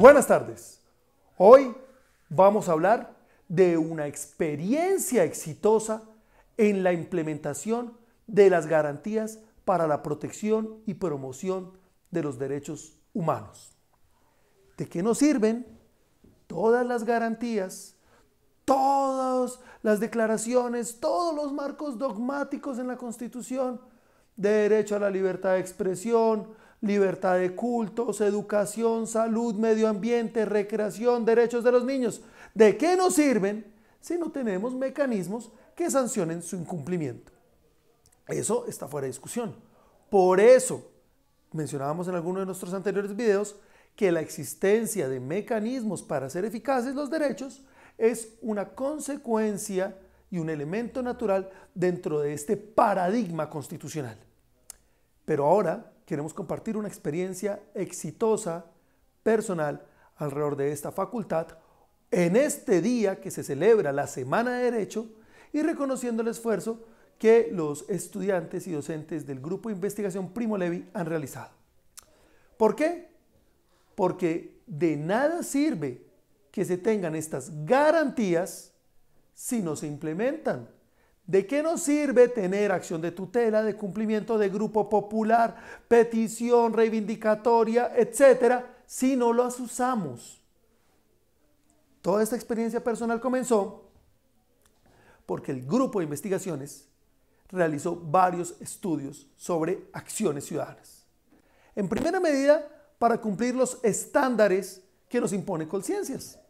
Buenas tardes. Hoy vamos a hablar de una experiencia exitosa en la implementación de las garantías para la protección y promoción de los derechos humanos. ¿De qué nos sirven todas las garantías, todas las declaraciones, todos los marcos dogmáticos en la Constitución? Derecho a la libertad de expresión, libertad de cultos, educación, salud, medio ambiente, recreación, derechos de los niños. ¿De qué nos sirven si no tenemos mecanismos que sancionen su incumplimiento? Eso está fuera de discusión. Por eso mencionábamos en alguno de nuestros anteriores videos que la existencia de mecanismos para hacer eficaces los derechos es una consecuencia y un elemento natural dentro de este paradigma constitucional. Pero ahora queremos compartir una experiencia exitosa, personal, alrededor de esta facultad, en este día que se celebra la Semana de Derecho y reconociendo el esfuerzo que los estudiantes y docentes del Grupo de Investigación Primo Levi han realizado. ¿Por qué? Porque de nada sirve que se tengan estas garantías si no se implementan. ¿De qué nos sirve tener acción de tutela, de cumplimiento de grupo popular, petición reivindicatoria, etcétera, si no las usamos? Toda esta experiencia personal comenzó porque el grupo de investigaciones realizó varios estudios sobre acciones ciudadanas. En primera medida, para cumplir los estándares que nos impone Colciencias.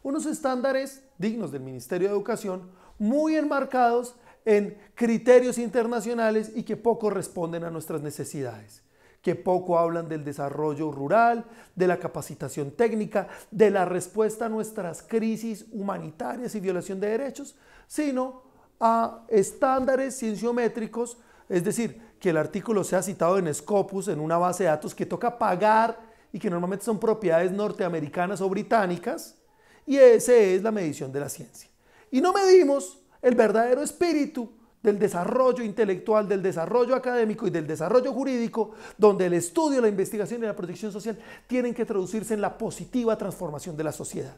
Unos estándares dignos del Ministerio de Educación, muy enmarcados en criterios internacionales y que poco responden a nuestras necesidades, que poco hablan del desarrollo rural, de la capacitación técnica, de la respuesta a nuestras crisis humanitarias y violación de derechos, sino a estándares cienciométricos, es decir, que el artículo sea citado en Scopus, en una base de datos que toca pagar y que normalmente son propiedades norteamericanas o británicas, y esa es la medición de la ciencia. Y no medimos el verdadero espíritu del desarrollo intelectual, del desarrollo académico y del desarrollo jurídico, donde el estudio, la investigación y la protección social tienen que traducirse en la positiva transformación de la sociedad.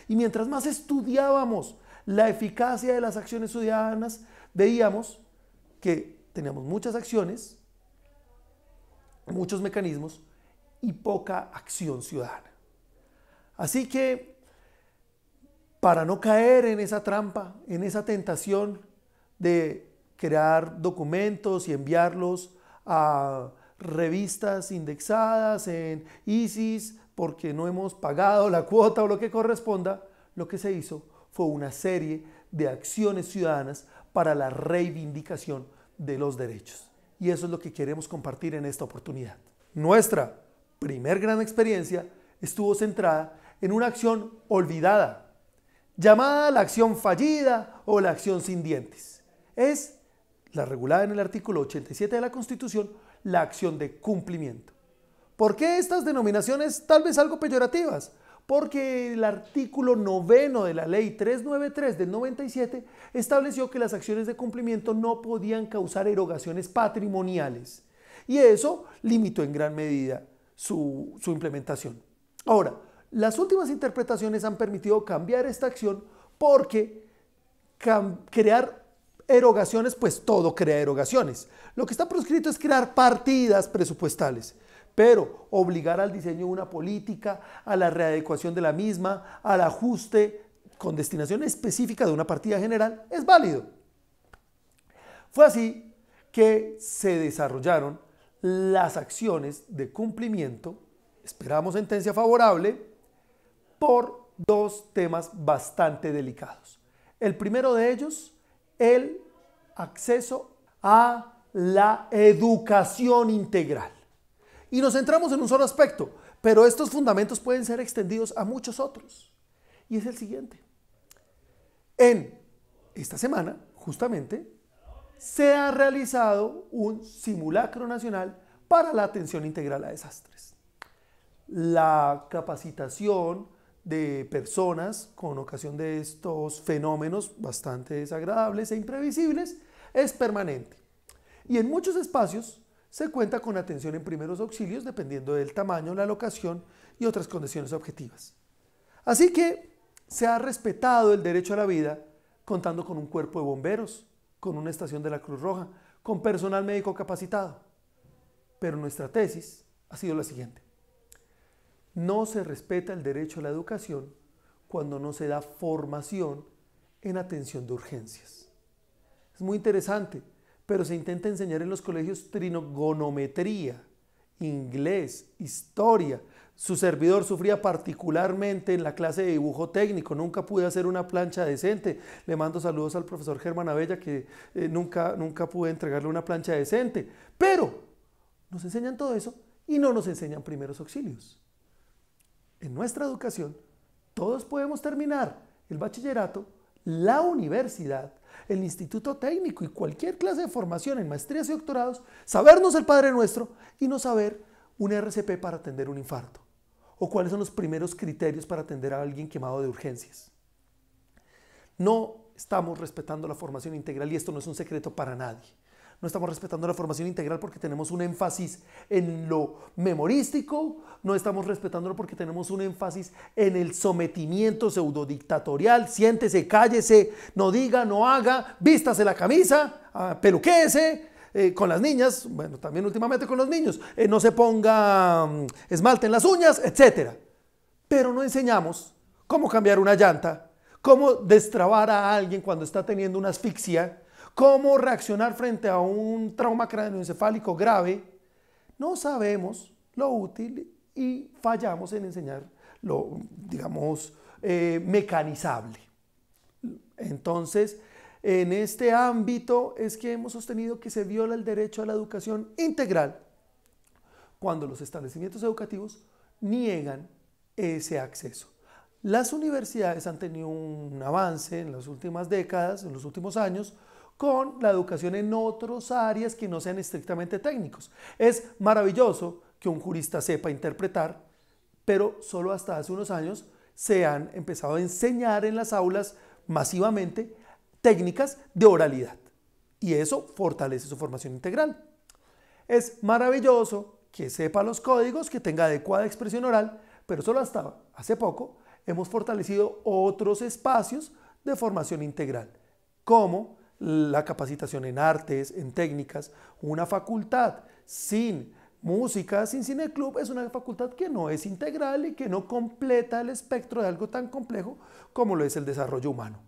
Y mientras más estudiábamos la eficacia de las acciones ciudadanas, veíamos que teníamos muchas acciones, muchos mecanismos y poca acción ciudadana. Así que, para no caer en esa trampa, en esa tentación de crear documentos y enviarlos a revistas indexadas en ISIS porque no hemos pagado la cuota o lo que corresponda, lo que se hizo fue una serie de acciones ciudadanas para la reivindicación de los derechos. Y eso es lo que queremos compartir en esta oportunidad. Nuestra primer gran experiencia estuvo centrada en una acción olvidada, llamada la acción fallida o la acción sin dientes. Es la regulada en el artículo 87 de la Constitución, la acción de cumplimiento. ¿Por qué estas denominaciones tal vez algo peyorativas? Porque el artículo 9 de la ley 393 del 97 estableció que las acciones de cumplimiento no podían causar erogaciones patrimoniales y eso limitó en gran medida su implementación. Ahora, las últimas interpretaciones han permitido cambiar esta acción porque crear erogaciones, pues todo crea erogaciones. Lo que está proscrito es crear partidas presupuestales, pero obligar al diseño de una política, a la readecuación de la misma, al ajuste con destinación específica de una partida general es válido. Fue así que se desarrollaron las acciones de cumplimiento, esperamos sentencia favorable, por dos temas bastante delicados. El primero de ellos, el acceso a la educación integral. Y nos centramos en un solo aspecto, pero estos fundamentos pueden ser extendidos a muchos otros. Y es el siguiente. En esta semana, justamente, se ha realizado un simulacro nacional para la atención integral a desastres. La capacitación de personas con ocasión de estos fenómenos bastante desagradables e imprevisibles es permanente. Y en muchos espacios se cuenta con atención en primeros auxilios dependiendo del tamaño, la locación y otras condiciones objetivas. Así que se ha respetado el derecho a la vida contando con un cuerpo de bomberos, con una estación de la Cruz Roja, con personal médico capacitado. Pero nuestra tesis ha sido la siguiente: no se respeta el derecho a la educación cuando no se da formación en atención de urgencias. Es muy interesante, pero se intenta enseñar en los colegios trigonometría, inglés, historia. Su servidor sufría particularmente en la clase de dibujo técnico, nunca pude hacer una plancha decente. Le mando saludos al profesor Germán Abella, que nunca pude entregarle una plancha decente. Pero nos enseñan todo eso y no nos enseñan primeros auxilios. En nuestra educación, todos podemos terminar el bachillerato, la universidad, el instituto técnico y cualquier clase de formación en maestrías y doctorados, sabernos el Padre Nuestro y no saber un RCP para atender un infarto, o cuáles son los primeros criterios para atender a alguien quemado de urgencias. No estamos respetando la formación integral y esto no es un secreto para nadie. No estamos respetando la formación integral porque tenemos un énfasis en lo memorístico, no estamos respetándolo porque tenemos un énfasis en el sometimiento pseudodictatorial. Siéntese, cállese, no diga, no haga, vístase la camisa, peluquéese. Con las niñas, bueno, también últimamente con los niños, no se ponga esmalte en las uñas, etc. Pero no enseñamos cómo cambiar una llanta, cómo destrabar a alguien cuando está teniendo una asfixia, cómo reaccionar frente a un trauma craneoencefálico grave. No sabemos lo útil y fallamos en enseñar lo, digamos, mecanizable. Entonces, en este ámbito es que hemos sostenido que se viola el derecho a la educación integral cuando los establecimientos educativos niegan ese acceso. Las universidades han tenido un avance en las últimas décadas, en los últimos años, con la educación en otras áreas que no sean estrictamente técnicos. Es maravilloso que un jurista sepa interpretar, pero solo hasta hace unos años se han empezado a enseñar en las aulas masivamente técnicas de oralidad y eso fortalece su formación integral. Es maravilloso que sepa los códigos, que tenga adecuada expresión oral, pero solo hasta hace poco hemos fortalecido otros espacios de formación integral, como la capacitación en artes, en técnicas. Una facultad sin música, sin cineclub, es una facultad que no es integral y que no completa el espectro de algo tan complejo como lo es el desarrollo humano.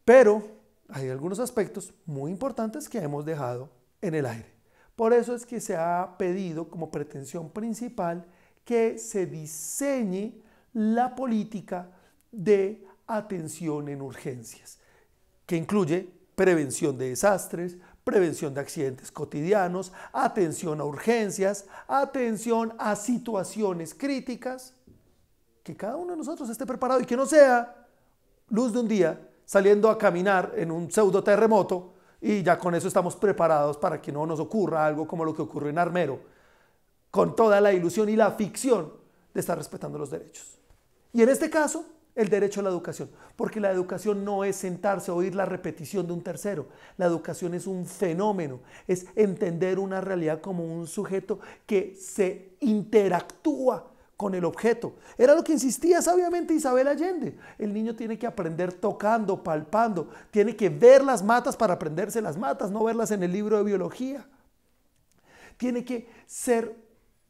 Pero hay algunos aspectos muy importantes que hemos dejado en el aire. Por eso es que se ha pedido como pretensión principal que se diseñe la política de atención en urgencias, que incluye prevención de desastres, prevención de accidentes cotidianos, atención a urgencias, atención a situaciones críticas, que cada uno de nosotros esté preparado y que no sea luz de un día saliendo a caminar en un pseudo terremoto y ya con eso estamos preparados para que no nos ocurra algo como lo que ocurrió en Armero, con toda la ilusión y la ficción de estar respetando los derechos. Y en este caso, el derecho a la educación, porque la educación no es sentarse a oír la repetición de un tercero. La educación es un fenómeno, es entender una realidad como un sujeto que se interactúa con el objeto. Era lo que insistía sabiamente Isabel Allende. El niño tiene que aprender tocando, palpando, tiene que ver las matas para aprenderse las matas, no verlas en el libro de biología. Tiene que ser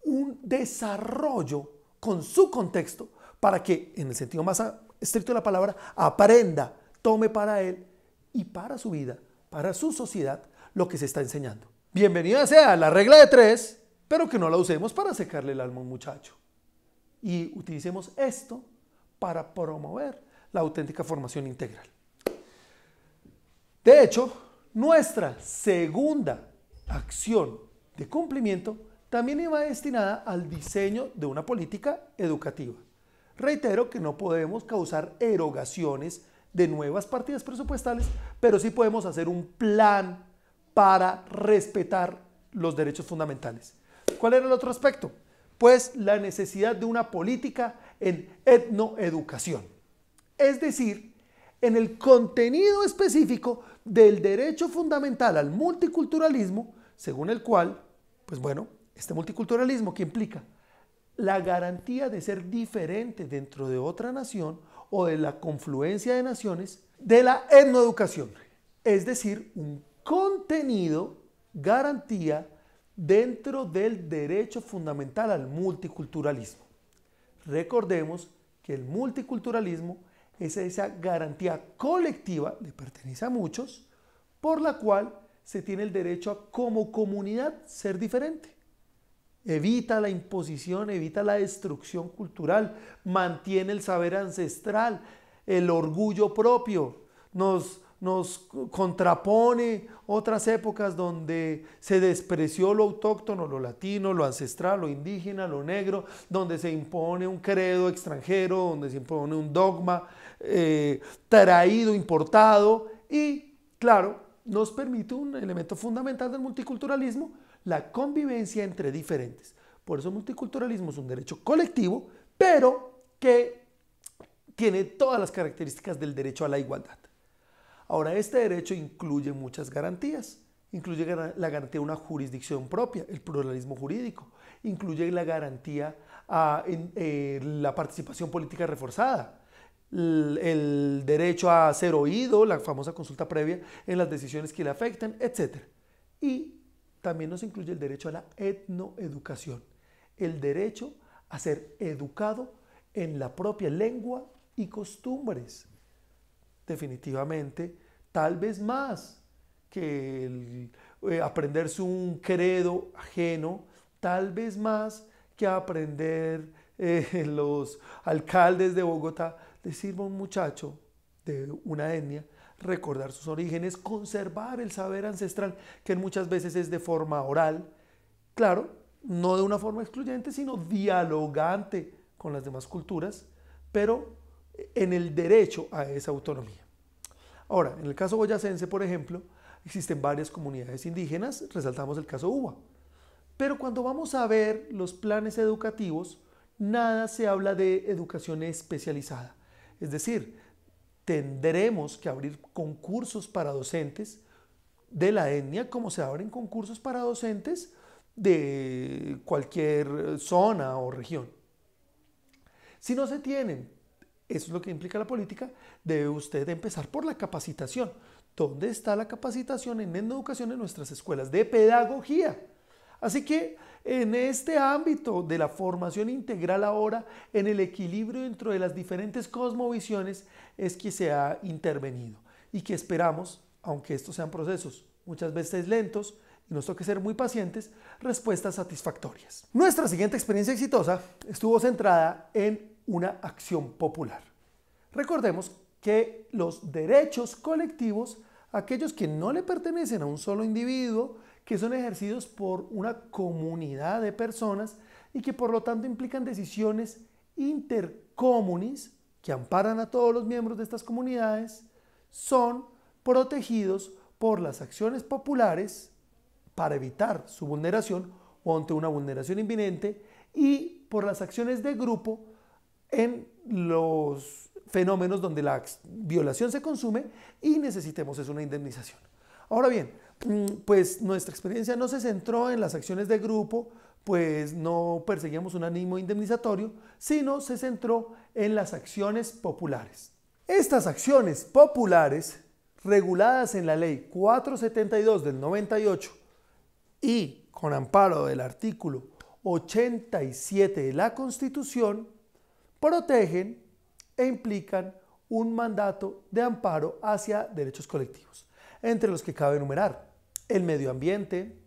un desarrollo con su contexto para que, en el sentido más estricto de la palabra, aprenda, tome para él y para su vida, para su sociedad, lo que se está enseñando. Bienvenida sea la regla de 3, pero que no la usemos para secarle el alma a un muchacho. Y utilicemos esto para promover la auténtica formación integral. De hecho, nuestra segunda acción de cumplimiento también iba destinada al diseño de una política educativa. Reitero que no podemos causar erogaciones de nuevas partidas presupuestales, pero sí podemos hacer un plan para respetar los derechos fundamentales. ¿Cuál era el otro aspecto? Pues la necesidad de una política en etnoeducación, es decir, en el contenido específico del derecho fundamental al multiculturalismo, según el cual Pues bueno, este multiculturalismo, ¿qué implica? La garantía de ser diferente dentro de otra nación o de la confluencia de naciones de la etnoeducación, es decir, un contenido, garantía dentro del derecho fundamental al multiculturalismo. Recordemos que el multiculturalismo es esa garantía colectiva, le pertenece a muchos, por la cual se tiene el derecho a como comunidad ser diferente. Evita la imposición, evita la destrucción cultural, mantiene el saber ancestral, el orgullo propio, nos contrapone otras épocas donde se despreció lo autóctono, lo latino, lo ancestral, lo indígena, lo negro, donde se impone un credo extranjero, donde se impone un dogma traído, importado y, claro, nos permite un elemento fundamental del multiculturalismo, la convivencia entre diferentes. Por eso el multiculturalismo es un derecho colectivo, pero que tiene todas las características del derecho a la igualdad. Ahora, este derecho incluye muchas garantías. Incluye la garantía de una jurisdicción propia, el pluralismo jurídico. Incluye la garantía a la participación política reforzada, el derecho a ser oído, la famosa consulta previa en las decisiones que le afectan, etc. Y también nos incluye el derecho a la etnoeducación, el derecho a ser educado en la propia lengua y costumbres. Definitivamente, tal vez más que aprenderse un credo ajeno, tal vez más que aprender los alcaldes de Bogotá, le sirva a un muchacho de una etnia recordar sus orígenes, conservar el saber ancestral, que muchas veces es de forma oral, claro, no de una forma excluyente, sino dialogante con las demás culturas, pero en el derecho a esa autonomía. Ahora, en el caso boyacense, por ejemplo, existen varias comunidades indígenas, resaltamos el caso UBA, pero cuando vamos a ver los planes educativos, nada se habla de educación especializada, es decir, tendremos que abrir concursos para docentes de la etnia como se abren concursos para docentes de cualquier zona o región. Si no se tienen, eso es lo que implica la política, debe usted empezar por la capacitación. ¿Dónde está la capacitación en etnoeducación en nuestras escuelas de pedagogía? Así que en este ámbito de la formación integral ahora, en el equilibrio dentro de las diferentes cosmovisiones, es que se ha intervenido y que esperamos, aunque estos sean procesos muchas veces lentos y nos toque ser muy pacientes, respuestas satisfactorias. Nuestra siguiente experiencia exitosa estuvo centrada en una acción popular. Recordemos que los derechos colectivos, aquellos que no le pertenecen a un solo individuo, que son ejercidos por una comunidad de personas y que por lo tanto implican decisiones intercomunis que amparan a todos los miembros de estas comunidades, son protegidos por las acciones populares para evitar su vulneración o ante una vulneración inminente y por las acciones de grupo en los fenómenos donde la violación se consume y necesitemos una indemnización. Ahora bien, pues nuestra experiencia no se centró en las acciones de grupo, pues no perseguíamos un ánimo indemnizatorio, sino se centró en las acciones populares. Estas acciones populares, reguladas en la Ley 472 del 98 y con amparo del artículo 87 de la Constitución, protegen e implican un mandato de amparo hacia derechos colectivos, entre los que cabe enumerar el medio ambiente,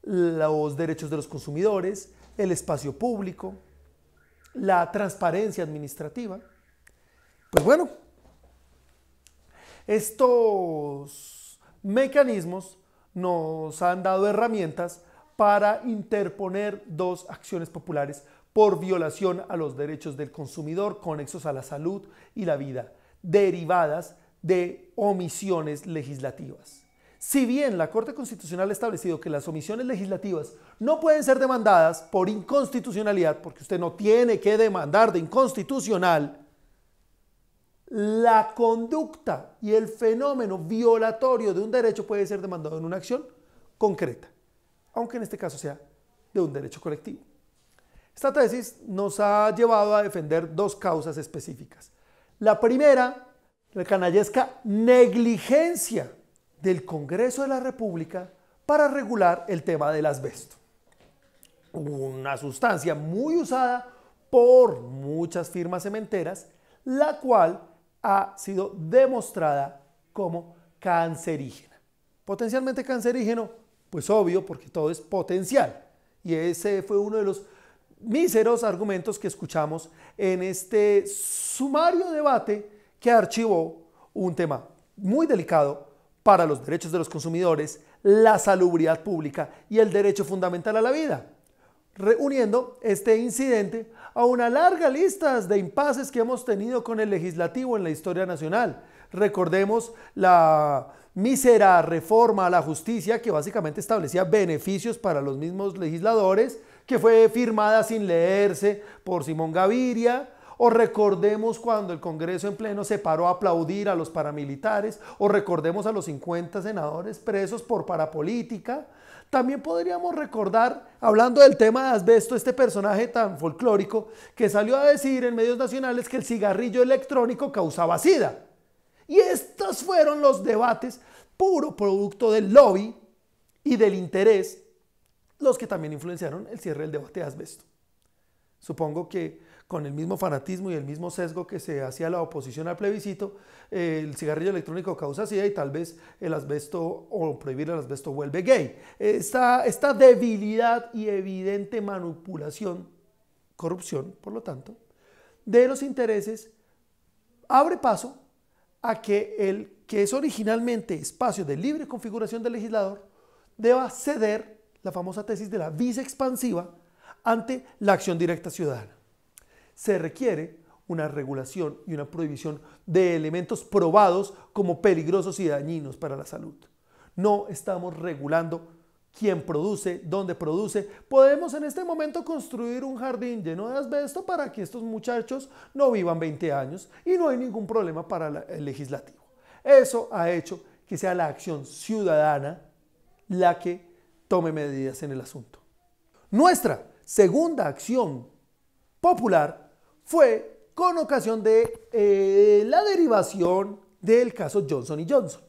los derechos de los consumidores, el espacio público, la transparencia administrativa. Pues bueno, estos mecanismos nos han dado herramientas para interponer dos acciones populares por violación a los derechos del consumidor conexos a la salud y la vida, derivadas de omisiones legislativas. Si bien la Corte Constitucional ha establecido que las omisiones legislativas no pueden ser demandadas por inconstitucionalidad, porque usted no tiene que demandar de inconstitucional, la conducta y el fenómeno violatorio de un derecho puede ser demandado en una acción concreta. aunque en este caso sea de un derecho colectivo. Esta tesis nos ha llevado a defender dos causas específicas. La primera, la canallesca negligencia del Congreso de la República para regular el tema del asbesto. Una sustancia muy usada por muchas firmas cementeras, la cual ha sido demostrada como cancerígena. Potencialmente cancerígeno, pues obvio, porque todo es potencial. Y ese fue uno de los míseros argumentos que escuchamos en este sumario debate que archivó un tema muy delicado para los derechos de los consumidores, la salubridad pública y el derecho fundamental a la vida, reuniendo este incidente a una larga lista de impases que hemos tenido con el legislativo en la historia nacional. Recordemos la mísera reforma a la justicia que básicamente establecía beneficios para los mismos legisladores, que fue firmada sin leerse por Simón Gaviria. O recordemos cuando el Congreso en pleno se paró a aplaudir a los paramilitares, o recordemos a los 50 senadores presos por parapolítica. También podríamos recordar, hablando del tema de asbesto, este personaje tan folclórico que salió a decir en medios nacionales que el cigarrillo electrónico causaba sida. Y estos fueron los debates puro producto del lobby y del interés, los que también influenciaron el cierre del debate de asbesto. Supongo que con el mismo fanatismo y el mismo sesgo que se hacía la oposición al plebiscito, el cigarrillo electrónico causa sida y tal vez el asbesto o prohibir el asbesto vuelve gay. Esta debilidad y evidente manipulación, corrupción, por lo tanto, de los intereses abre paso a que el que es originalmente espacio de libre configuración del legislador deba ceder la famosa tesis de la vis expansiva ante la acción directa ciudadana. Se requiere una regulación y una prohibición de elementos probados como peligrosos y dañinos para la salud. No estamos regulando quién produce, dónde produce. Podemos en este momento construir un jardín lleno de asbesto para que estos muchachos no vivan 20 años y no hay ningún problema para el legislativo. Eso ha hecho que sea la acción ciudadana la que tome medidas en el asunto. Nuestra segunda acción popular fue con ocasión de la derivación del caso Johnson & Johnson.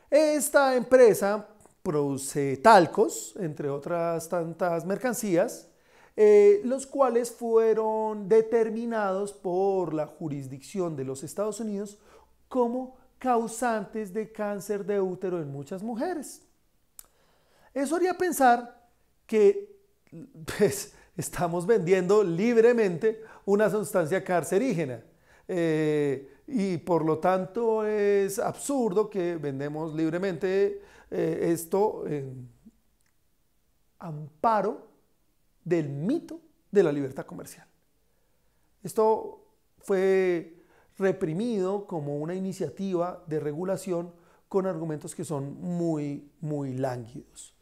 Esta empresa produce talcos, entre otras tantas mercancías, los cuales fueron determinados por la jurisdicción de los Estados Unidos como causantes de cáncer de útero en muchas mujeres. Eso haría pensar que pues, estamos vendiendo libremente una sustancia cancerígena y por lo tanto es absurdo que vendemos libremente esto en amparo del mito de la libertad comercial. Esto fue reprimido como una iniciativa de regulación con argumentos que son muy lánguidos.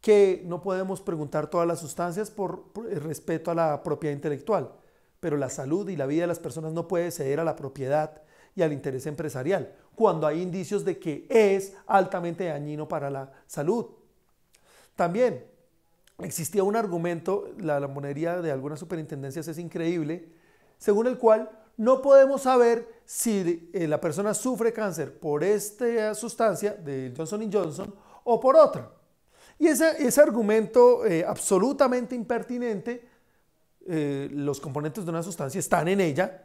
Que no podemos preguntar todas las sustancias por el respeto a la propiedad intelectual, pero la salud y la vida de las personas no puede ceder a la propiedad y al interés empresarial, cuando hay indicios de que es altamente dañino para la salud. También existía un argumento, la monería de algunas superintendencias es increíble, según el cual no podemos saber si la persona sufre cáncer por esta sustancia de Johnson & Johnson o por otra. Y ese argumento absolutamente impertinente, los componentes de una sustancia están en ella,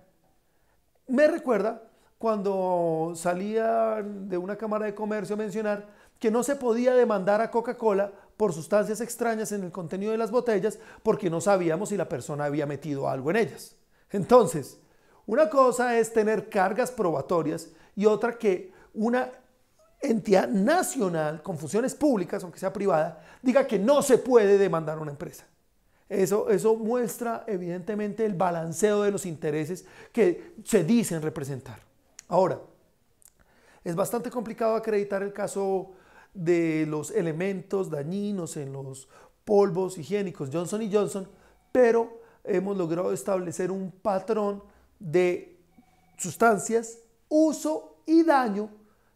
me recuerda cuando salía de una cámara de comercio a mencionar que no se podía demandar a Coca-Cola por sustancias extrañas en el contenido de las botellas porque no sabíamos si la persona había metido algo en ellas. Entonces, una cosa es tener cargas probatorias y otra que una entidad nacional con funciones públicas, aunque sea privada, diga que no se puede demandar a una empresa. Eso muestra evidentemente el balanceo de los intereses que se dicen representar. Ahora, es bastante complicado acreditar el caso de los elementos dañinos en los polvos higiénicos Johnson & Johnson, pero hemos logrado establecer un patrón de sustancias, uso y daño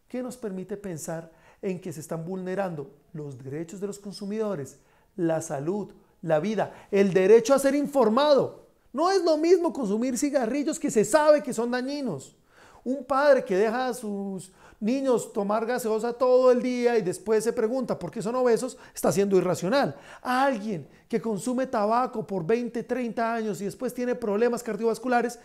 que nos permite pensar en que se están vulnerando los derechos de los consumidores, la salud, la vida, el derecho a ser informado. No es lo mismo consumir cigarrillos que se sabe que son dañinos. Un padre que deja a sus niños tomar gaseosa todo el día y después se pregunta por qué son obesos, está siendo irracional. Alguien que consume tabaco por 20, 30 años y después tiene problemas cardiovasculares,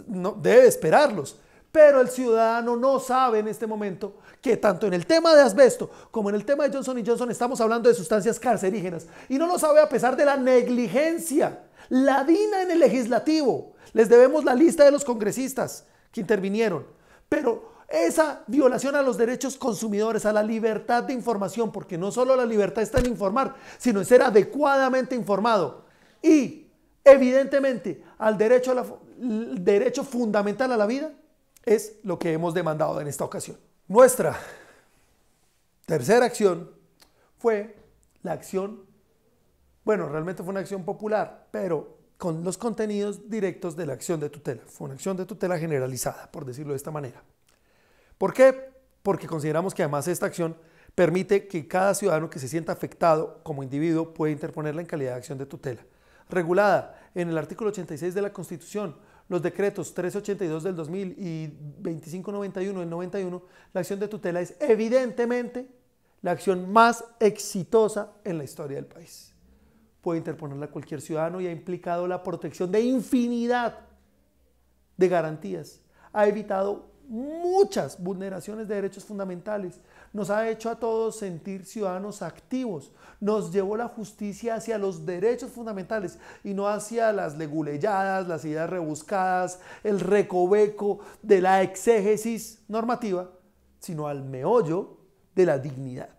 no, debe esperarlos. Pero el ciudadano no sabe en este momento que tanto en el tema de asbesto como en el tema de Johnson & Johnson estamos hablando de sustancias cancerígenas. Y no lo sabe a pesar de la negligencia ladina en el legislativo. Les debemos la lista de los congresistas que intervinieron. Pero esa violación a los derechos consumidores, a la libertad de información, porque no solo la libertad está en informar, sino en ser adecuadamente informado. Y evidentemente al derecho fundamental a la vida, es lo que hemos demandado en esta ocasión. Nuestra tercera acción fue la acción, bueno, realmente fue una acción popular, pero con los contenidos directos de la acción de tutela. Fue una acción de tutela generalizada, por decirlo de esta manera. ¿Por qué? Porque consideramos que además esta acción permite que cada ciudadano que se sienta afectado como individuo pueda interponerla en calidad de acción de tutela. Regulada en el artículo 86 de la Constitución, los decretos 1382 del 2000 y 2591 del 91, la acción de tutela es evidentemente la acción más exitosa en la historia del país. Puede interponerla cualquier ciudadano y ha implicado la protección de infinidad de garantías. Ha evitado muchas vulneraciones de derechos fundamentales. Nos ha hecho a todos sentir ciudadanos activos. Nos llevó la justicia hacia los derechos fundamentales y no hacia las leguleyadas, las ideas rebuscadas, el recoveco de la exégesis normativa, sino al meollo de la dignidad.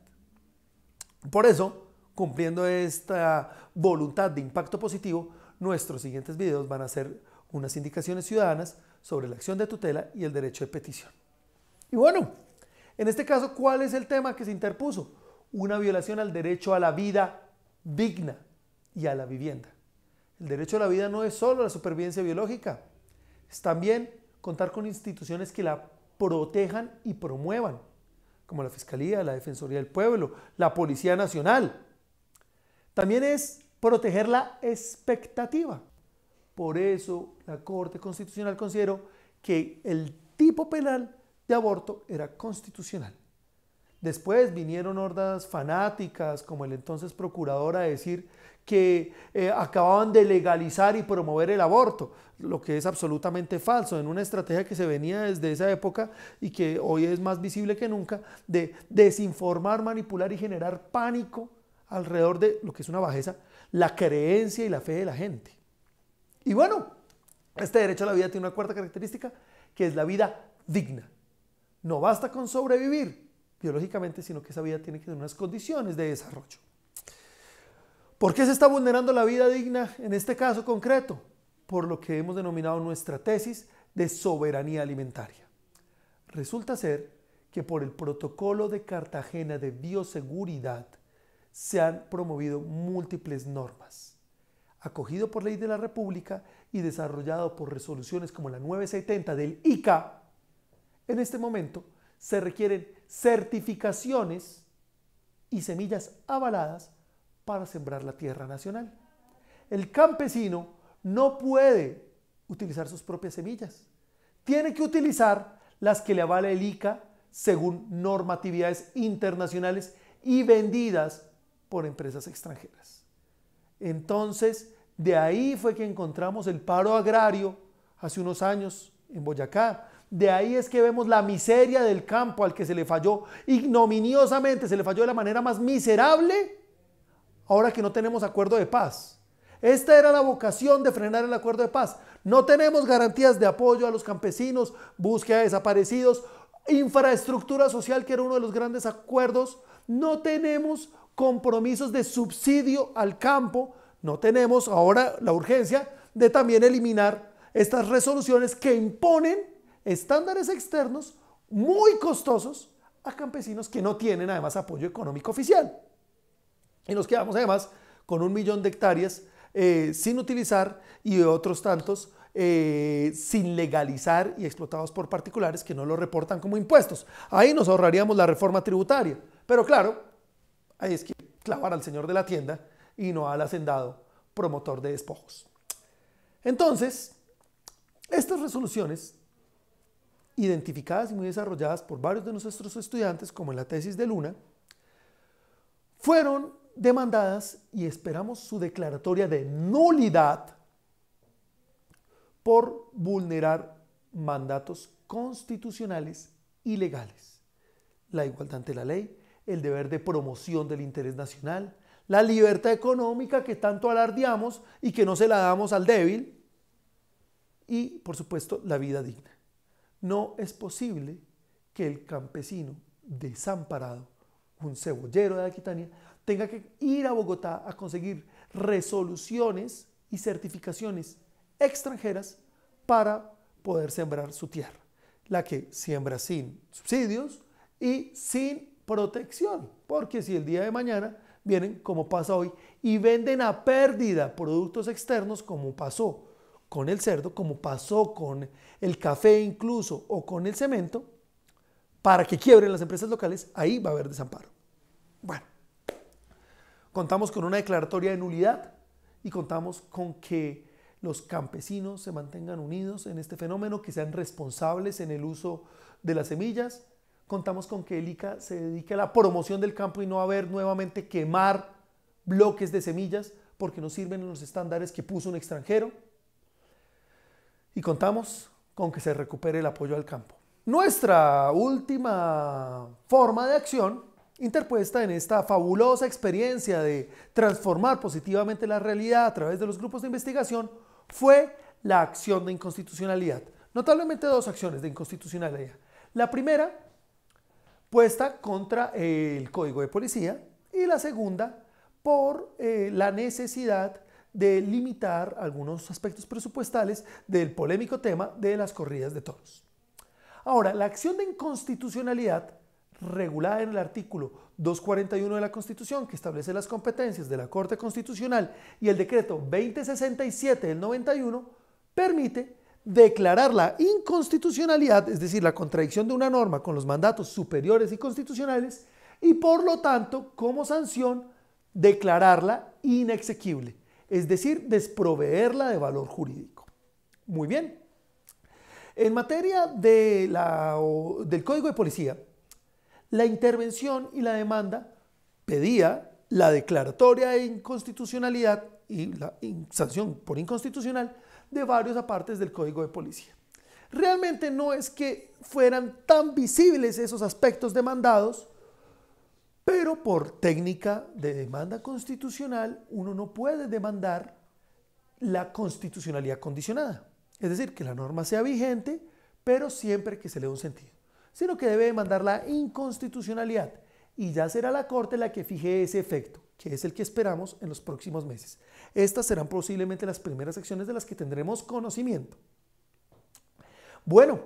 Por eso, cumpliendo esta voluntad de impacto positivo, nuestros siguientes videos van a ser unas indicaciones ciudadanas sobre la acción de tutela y el derecho de petición. Y bueno, en este caso, ¿cuál es el tema que se interpuso? Una violación al derecho a la vida digna y a la vivienda. El derecho a la vida no es solo la supervivencia biológica, es también contar con instituciones que la protejan y promuevan, como la Fiscalía, la Defensoría del Pueblo, la Policía Nacional. También es proteger la expectativa. Por eso la Corte Constitucional consideró que el tipo penal de aborto era constitucional. Después vinieron hordas fanáticas como el entonces procurador a decir que acababan de legalizar y promover el aborto, lo que es absolutamente falso, en una estrategia que se venía desde esa época y que hoy es más visible que nunca, de desinformar, manipular y generar pánico alrededor de lo que es una bajeza, la creencia y la fe de la gente. Y bueno, este derecho a la vida tiene una cuarta característica, que es la vida digna. No basta con sobrevivir biológicamente, sino que esa vida tiene que tener unas condiciones de desarrollo. ¿Por qué se está vulnerando la vida digna en este caso concreto? Por lo que hemos denominado nuestra tesis de soberanía alimentaria. Resulta ser que por el Protocolo de Cartagena de Bioseguridad se han promovido múltiples normas. Acogido por ley de la República y desarrollado por resoluciones como la 970 del ICA, en este momento se requieren certificaciones y semillas avaladas para sembrar la tierra nacional. El campesino no puede utilizar sus propias semillas. Tiene que utilizar las que le avala el ICA según normatividades internacionales y vendidas por empresas extranjeras. Entonces, de ahí fue que encontramos el paro agrario hace unos años en Boyacá. De ahí es que vemos la miseria del campo al que se le falló ignominiosamente, se le falló de la manera más miserable, ahora que no tenemos acuerdo de paz. Esta era la vocación de frenar el acuerdo de paz. No tenemos garantías de apoyo a los campesinos, búsqueda de desaparecidos, infraestructura social, que era uno de los grandes acuerdos. No tenemos compromisos de subsidio al campo. No tenemos ahora la urgencia de también eliminar estas resoluciones que imponen estándares externos muy costosos a campesinos que no tienen además apoyo económico oficial. Y nos quedamos además con 1 millón de hectáreas sin utilizar y otros tantos sin legalizar y explotados por particulares que no lo reportan como impuestos. Ahí nos ahorraríamos la reforma tributaria. Pero claro, ahí es que clavar al señor de la tienda y no al hacendado promotor de despojos. Entonces, estas resoluciones, identificadas y muy desarrolladas por varios de nuestros estudiantes, como en la tesis de Luna, fueron demandadas y esperamos su declaratoria de nulidad por vulnerar mandatos constitucionales y legales: la igualdad ante la ley, el deber de promoción del interés nacional, la libertad económica que tanto alardeamos y que no se la damos al débil, y por supuesto la vida digna. No es posible que el campesino desamparado, un cebollero de Aquitania, tenga que ir a Bogotá a conseguir resoluciones y certificaciones extranjeras para poder sembrar su tierra, la que siembra sin subsidios y sin protección, porque si el día de mañana vienen, como pasa hoy, y venden a pérdida productos externos, como pasó con el cerdo, como pasó con el café incluso, o con el cemento, para que quiebren las empresas locales, ahí va a haber desamparo. Bueno, contamos con una declaratoria de nulidad y contamos con que los campesinos se mantengan unidos en este fenómeno, que sean responsables en el uso de las semillas. Contamos con que el ICA se dedique a la promoción del campo y no a ver nuevamente quemar bloques de semillas porque no sirven en los estándares que puso un extranjero. Y contamos con que se recupere el apoyo al campo. Nuestra última forma de acción, interpuesta en esta fabulosa experiencia de transformar positivamente la realidad a través de los grupos de investigación, fue la acción de inconstitucionalidad. Notablemente dos acciones de inconstitucionalidad. La primera, puesta contra el Código de Policía, y la segunda, por la necesidad de limitar algunos aspectos presupuestales del polémico tema de las corridas de toros. Ahora, la acción de inconstitucionalidad, regulada en el artículo 241 de la Constitución, que establece las competencias de la Corte Constitucional, y el decreto 2067 del 91, permite declarar la inconstitucionalidad, es decir, la contradicción de una norma con los mandatos superiores y constitucionales, y por lo tanto, como sanción, declararla inexequible, es decir, desproveerla de valor jurídico. Muy bien. En materia del Código de Policía, la intervención y la demanda pedía la declaratoria de inconstitucionalidad y la sanción por inconstitucional de varios apartes del Código de Policía. Realmente no es que fueran tan visibles esos aspectos demandados, pero por técnica de demanda constitucional uno no puede demandar la constitucionalidad condicionada. Es decir, que la norma sea vigente, pero siempre que se le dé un sentido. Sino que debe demandar la inconstitucionalidad y ya será la Corte la que fije ese efecto, que es el que esperamos en los próximos meses. Estas serán posiblemente las primeras acciones de las que tendremos conocimiento. Bueno,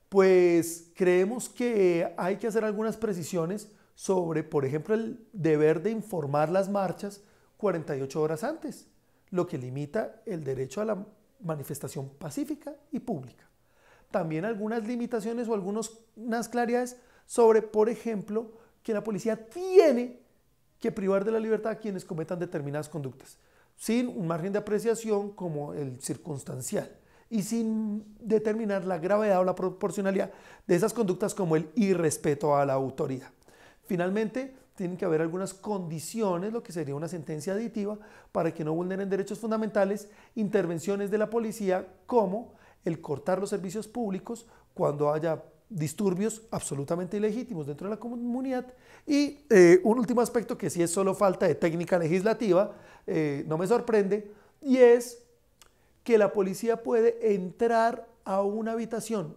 pues creemos que hay que hacer algunas precisiones sobre, por ejemplo, el deber de informar las marchas 48 horas antes, lo que limita el derecho a la manifestación pacífica y pública. También algunas limitaciones o algunas claridades sobre, por ejemplo, que la policía tiene que privar de la libertad a quienes cometan determinadas conductas, sin un margen de apreciación como el circunstancial y sin determinar la gravedad o la proporcionalidad de esas conductas como el irrespeto a la autoridad. Finalmente, tienen que haber algunas condiciones, lo que sería una sentencia aditiva, para que no vulneren derechos fundamentales, intervenciones de la policía como el cortar los servicios públicos cuando haya disturbios absolutamente ilegítimos dentro de la comunidad. Y un último aspecto que sí es solo falta de técnica legislativa, no me sorprende, y es que la policía puede entrar a una habitación,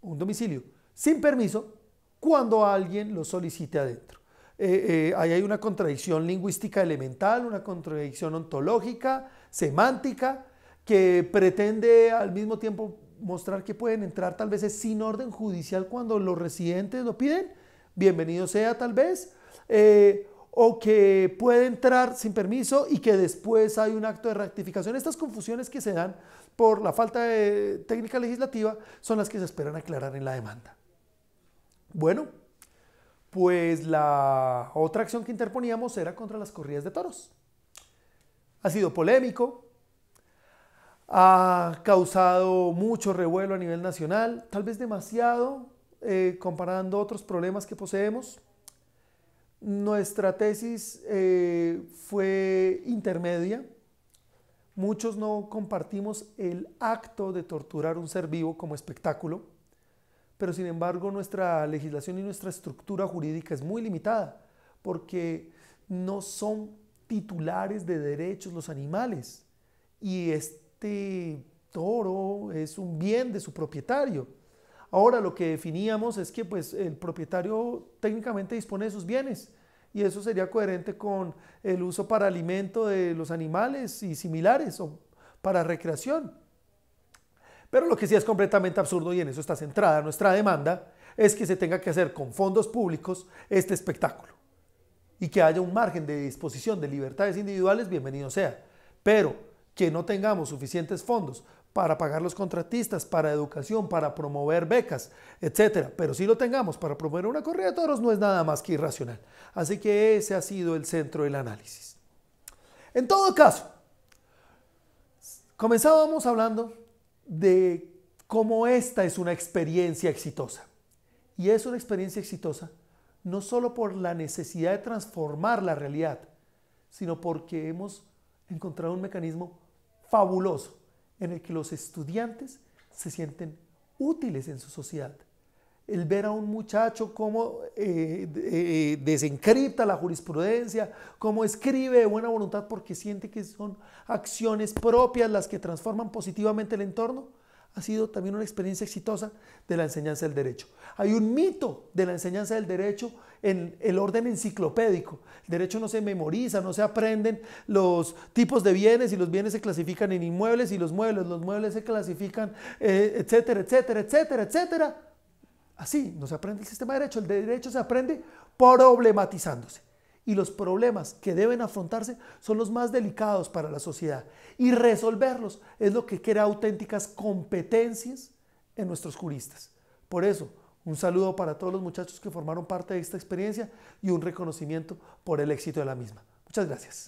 un domicilio, sin permiso, cuando alguien lo solicite adentro. Ahí hay una contradicción lingüística elemental, una contradicción ontológica, semántica, que pretende al mismo tiempo mostrar que pueden entrar tal vez sin orden judicial cuando los residentes lo piden, bienvenido sea tal vez, o que puede entrar sin permiso y que después hay un acto de rectificación. Estas confusiones que se dan por la falta de técnica legislativa son las que se esperan aclarar en la demanda. Bueno, Pues la otra acción que interponíamos era contra las corridas de toros. Ha sido polémico, ha causado mucho revuelo a nivel nacional, tal vez demasiado, comparando otros problemas que poseemos. Nuestra tesis fue intermedia. Muchos no compartimos el acto de torturar un ser vivo como espectáculo, pero sin embargo nuestra legislación y nuestra estructura jurídica es muy limitada, porque no son titulares de derechos los animales, y este toro es un bien de su propietario. Ahora lo que definíamos es que pues, el propietario técnicamente dispone de sus bienes, y eso sería coherente con el uso para alimento de los animales y similares, o para recreación. Pero lo que sí es completamente absurdo, y en eso está centrada nuestra demanda, es que se tenga que hacer con fondos públicos este espectáculo, y que haya un margen de disposición de libertades individuales, bienvenido sea, pero que no tengamos suficientes fondos para pagar los contratistas, para educación, para promover becas, etcétera, pero sí lo tengamos para promover una corrida de toros, no es nada más que irracional. Así que ese ha sido el centro del análisis. En todo caso, comenzábamos hablando de cómo esta es una experiencia exitosa. Y es una experiencia exitosa no solo por la necesidad de transformar la realidad, sino porque hemos encontrado un mecanismo fabuloso en el que los estudiantes se sienten útiles en su sociedad. El ver a un muchacho cómo desencripta la jurisprudencia, cómo escribe de buena voluntad porque siente que son acciones propias las que transforman positivamente el entorno, ha sido también una experiencia exitosa de la enseñanza del derecho. Hay un mito de la enseñanza del derecho en el orden enciclopédico. El derecho no se memoriza, no se aprenden los tipos de bienes, y los bienes se clasifican en inmuebles, y los muebles se clasifican, etcétera, etcétera, etcétera, etcétera. Así no se aprende el sistema de derecho. El derecho se aprende problematizándose. Y los problemas que deben afrontarse son los más delicados para la sociedad. Y resolverlos es lo que crea auténticas competencias en nuestros juristas. Por eso, un saludo para todos los muchachos que formaron parte de esta experiencia y un reconocimiento por el éxito de la misma. Muchas gracias.